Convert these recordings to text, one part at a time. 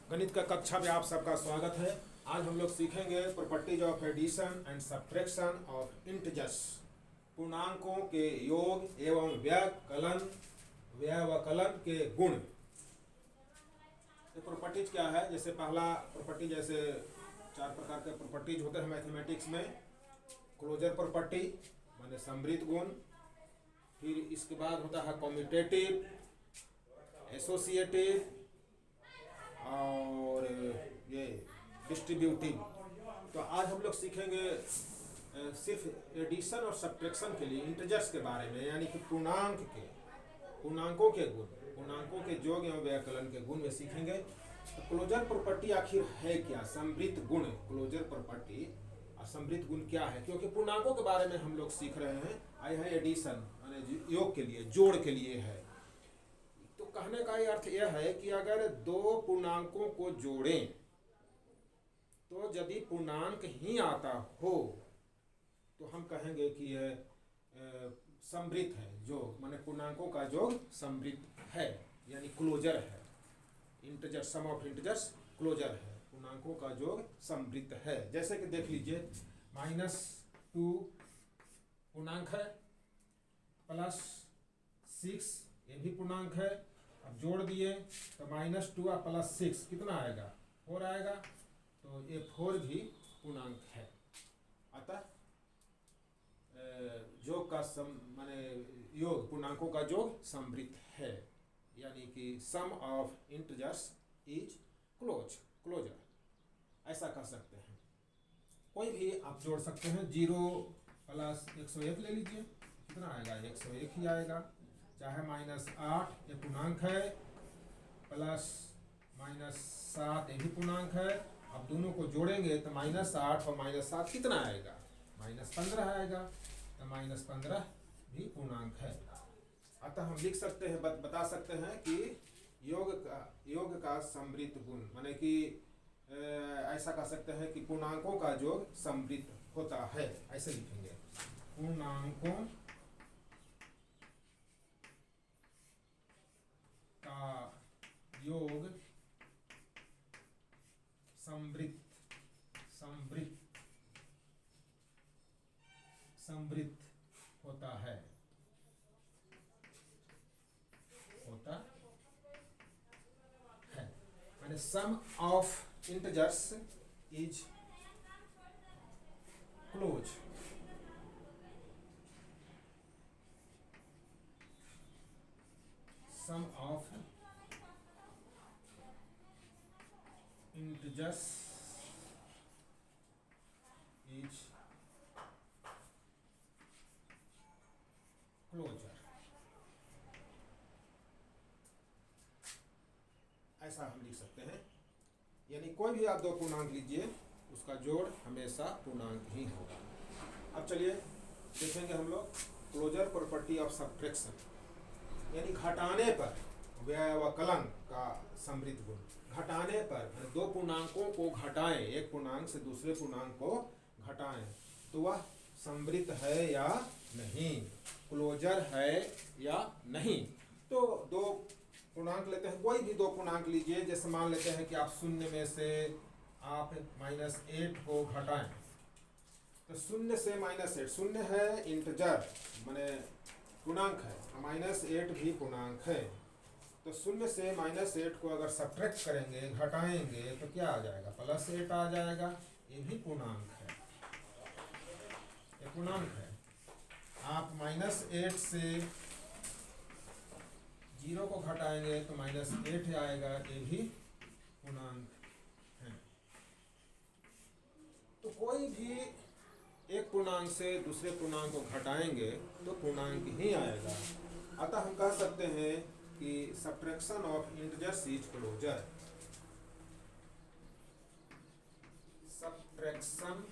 गणित का कक्षा में आप सबका स्वागत है। आज हम लोग सीखेंगे properties of addition and subtraction of integers, पूर्णांकों के योग एवं व्यवकलन के गुण। ये प्रॉपर्टीज क्या है? जैसे पहला प्रॉपर्टी, जैसे 4 प्रकार के प्रॉपर्टीज होते हैं मैथमेटिक्स में। क्लोजर प्रॉपर्टी माने समृद्ध गुण, फिर इसके बाद होता है कम्यूटेटिव, एसोसिएटिव और ये डिस्ट्रीब्यूटिव। तो आज हम लोग सीखेंगे सिर्फ एडिशन और सब्ट्रैक्शन के लिए इंटीजर्स के बारे में, यानी कि पूर्णांकों के गुण, पूर्णांकों के योग एवं व्यवकलन के गुण में सीखेंगे। तो क्लोजर प्रॉपर्टी आखिर है क्या? समृद्ध गुण, क्लोजर प्रॉपर्टी और समृद्ध गुण क्या है? क्योंकि पूर्णांकों के बारे में हम लोग सीख रहे हैं। आए हैं एडिशन यानी योग के लिए, जोड़ के लिए है। तो कहने का ये अर्थ यह है कि अगर दो पूर्णांकों को जोड़ें तो यदि पूर्णांक ही आता हो तो हम कहेंगे कि यह समृद्ध है। योग माने पूर्णांकों का योग समृद्ध है, यानी क्लोजर है। Integer, sum of integers closure है, पूर्णांकों का योग समृद्ध है। जैसे कि देख लीजिए, -2 पूर्णांक है, +6 ये भी पूर्णांक है। अब जोड़ दिए तो -2 और +6 कितना आएगा? 4 आएगा। तो ये 4 भी पूर्णांक है। अतः योग का माने योग, पूर्णांकों का योग समृद्ध है, यानी कि सम ऑफ इंटीजर्स इज क्लोजर, ऐसा कह सकते हैं। कोई भी आप जोड़ सकते हैं। 0 + 101 ले लीजिए, कितना आएगा? 101 ही आएगा। चाहे -8 ये पूर्णांक है, प्लस -7 ये भी पूर्णांक है। अब दोनों को जोड़ेंगे तो -8 और -7 कितना आएगा? -15 आएगा। तो -15 भी पूर्णांक है। अतः हम लिख सकते हैं, बता सकते हैं कि योग का समृद्ध गुण, माने कि ऐसा कह सकते हैं कि पूर्णांकों का योग समृद्ध होता है। ऐसे लिखेंगे, पूर्णांकों का योग समृद्ध होता है, माने sum of integers is close. Sum of integers is closure, ऐसा हम लिख सकते हैं। यानी कोई भी आप दो पूर्णांक लीजिए, उसका जोड़ हमेशा पूर्णांक ही होगा। अब चलिए देखेंगे हम लोग क्लोजर प्रॉपर्टी ऑफ सब्ट्रैक्शन, यानी घटाने पर व्यवकलन का समृद्ध गुण। घटाने पर दो पूर्णांकों को घटाएं, एक पूर्णांक से दूसरे पूर्णांक को घटाएं तो वह समृद्ध है या नहीं, क्लोजर है या नहीं। तो दो पूर्णांक लेते हैं, कोई भी दो पूर्णांक लीजिए। जैसे मान लेते हैं कि आप शून्य में से आप -8 को घटाएं, तो शून्य से -8, शून्य है इंटीजर माने पूर्णांक है, -8 भी पूर्णांक है। तो शून्य से -8 को अगर सब्ट्रैक्ट करेंगे, घटाएंगे, तो क्या आ जाएगा? +8 आ जाएगा। ये भी पूर्णांक है, ये पूर्णांक है। आप -8 से 0 को घटाएंगे तो -8 आएगा, ये भी पूर्णांक है। तो कोई भी एक पूर्णांक से दूसरे पूर्णांक को घटाएंगे तो पूर्णांक ही आएगा। अतः हम कह सकते हैं कि subtraction of integers is closure. Subtraction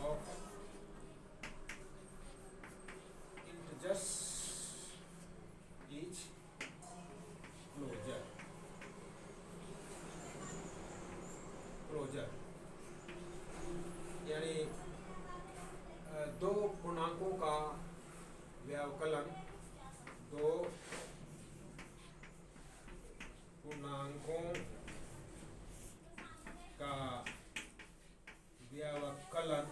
of integers is closure, यानी दो पूर्णांकों का व्यवकलन, दो पूर्णांकों का व्यवकलन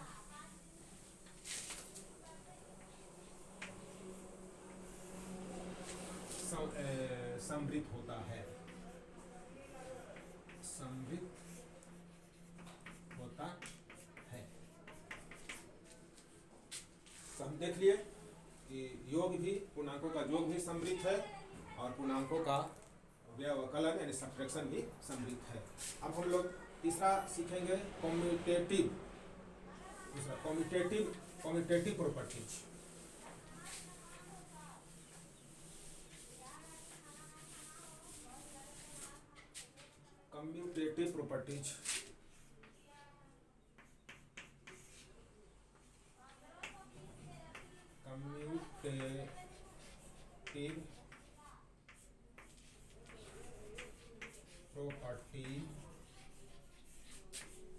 समृद्ध होता है, समृद्ध होता है। तो हम देख लिए कि योग भी, पूर्णांकों का योग भी समृद्ध है और पूर्णांकों का व्यवकलन यानी सब्ट्रैक्शन भी समृद्ध है। अब हम लोग तीसरा सीखेंगे कम्यूटेटिव, दूसरा commutative properties. Commutative properties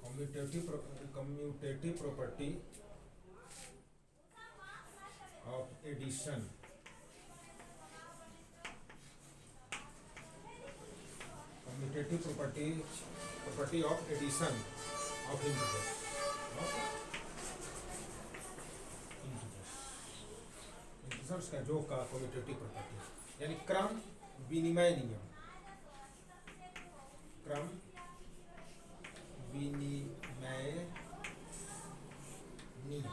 commutative property of addition, commutative property of addition of integers, integers का जो का कम्यूटेटिव प्रॉपर्टी यानी क्रम विनिमय नियम, क्रम विनिमय नियम,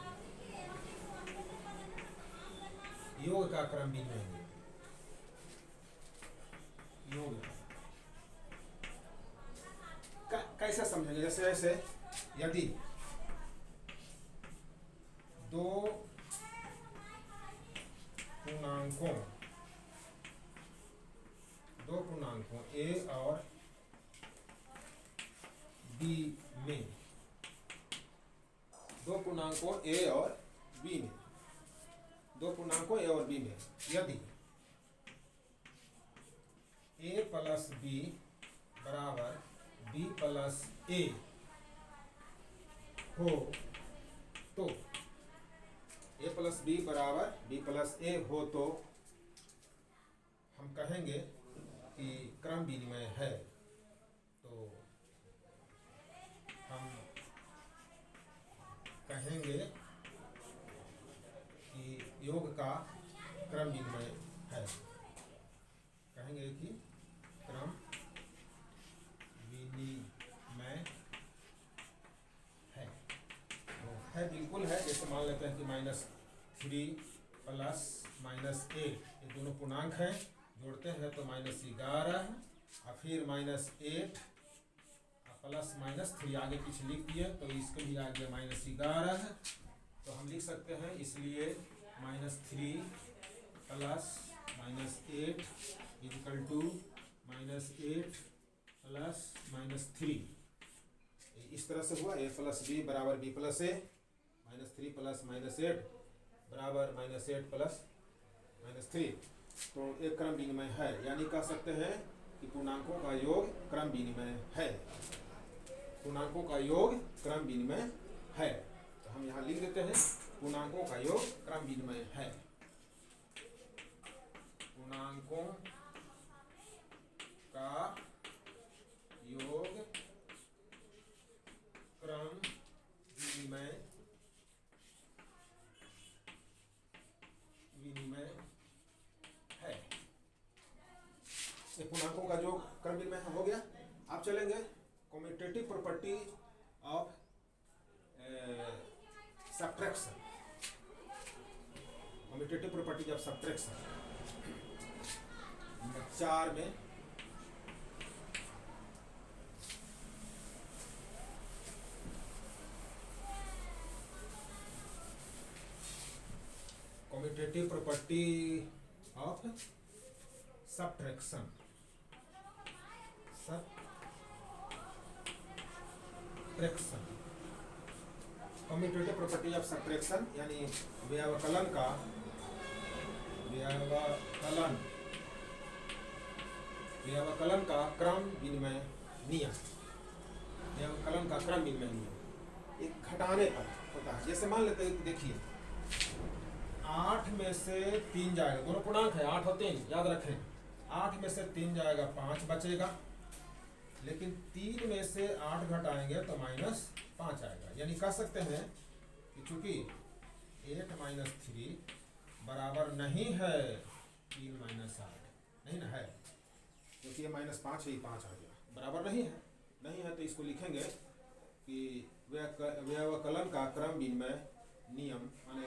योग का क्रम विनिमय नियम, योग कैसे समझेंगे? जैसे जैसे यदि दो पूर्णांकों ए और बी में, दो पूर्णांकों ए और बी में, दो पूर्णांकों ए और बी में यदि ए प्लस बी बराबर बी प्लस ए हो तो, ए प्लस बी बराबर बी प्लस ए हो तो हम कहेंगे कि क्रम विनिमय है। तो हम कहेंगे कि योग का क्रम विनिमय है, कहेंगे कि क्रम विनिमय है। तो है बिल्कुल है, जैसे मान लेते हैं कि -3 प्लस -8 ये दोनों पूर्णांक हैं, जोड़ते हैं तो -11 और फिर -8 प्लस -3 आगे पीछे लिख दिए तो इसको भी आ गया -11। तो हम लिख सकते हैं इसलिए -3 प्लस -8 इक्वल टू -8 प्लस -3। इस तरह से हुआ a प्लस बी बराबर b प्लस ए, -3 प्लस -8 बराबर -8 प्लस -3। तो एक क्रम विनिमय है, यानी कह सकते हैं कि पूर्णांकों का योग क्रम विनिमय है, पूर्णांकों का योग क्रम विनिमय है। तो हम यहाँ लिख देते हैं पूर्णांकों का योग क्रम विनिमय है, पूर्णांकों का योग क्रम विनिमय है। ये पूर्णांकों का जो क्रम विनिमय हो गया। आप चलेंगे commutative property of subtraction, commutative property of subtraction number 4 में commutative property of subtraction, commutative property of subtraction यानी व्यवकलन का क्रम विनिमय नियम, व्यवकलन का क्रम विनिमय नियम एक घटाने पर होता है। जैसे मान लेते हैं, देखिए 8 में से 3 जाएगा, दोनों पूर्णांक है 8 और 3 याद रखें, 8 में से 3 जाएगा 5 बचेगा, लेकिन 3 में से 8 घटाएंगे तो -5 आएगा। यानी कह सकते हैं कि चूंकि 8 - 3 बराबर नहीं है 3 - 8, नहीं ना है, क्योंकि ये -5 है, 5 आ गया, बराबर नहीं है। नहीं है तो इसको लिखेंगे कि व्यवकलन का क्रम विनिमय नियम माने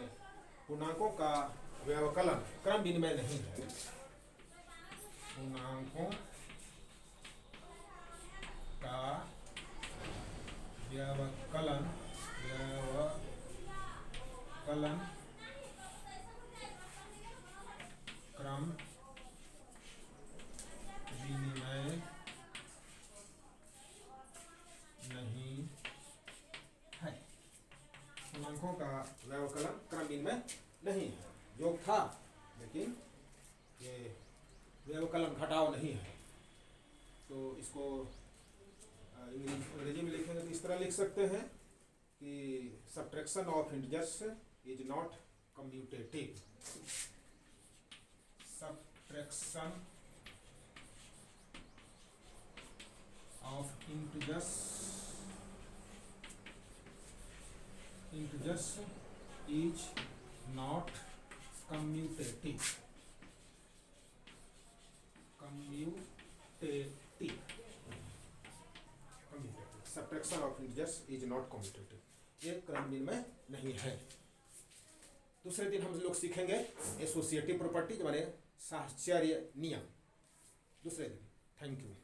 पूर्णांकों का व्यवकलन क्रम विनिमय नहीं है। पूर्णांकों का व्यवकलन क्रम विनिमय नहीं है। पूर्णांकों का व्यवकलन क्रम विनिमय नहीं है। योग था लेकिन ये व्यवकलन घटाव नहीं है। तो इसको अंग्रेजी में लिखेंगे तो इस तरह लिख सकते हैं कि subtraction of integers is not commutative. Subtraction of integers is not commutative. Subtraction of integers is not commutative. ये क्रम विनिमय नहीं है। दूसरे दिन हम लोग सीखेंगे एसोसिएटिव प्रॉपर्टी माने साहचर्य नियम दूसरे दिन। Thank you.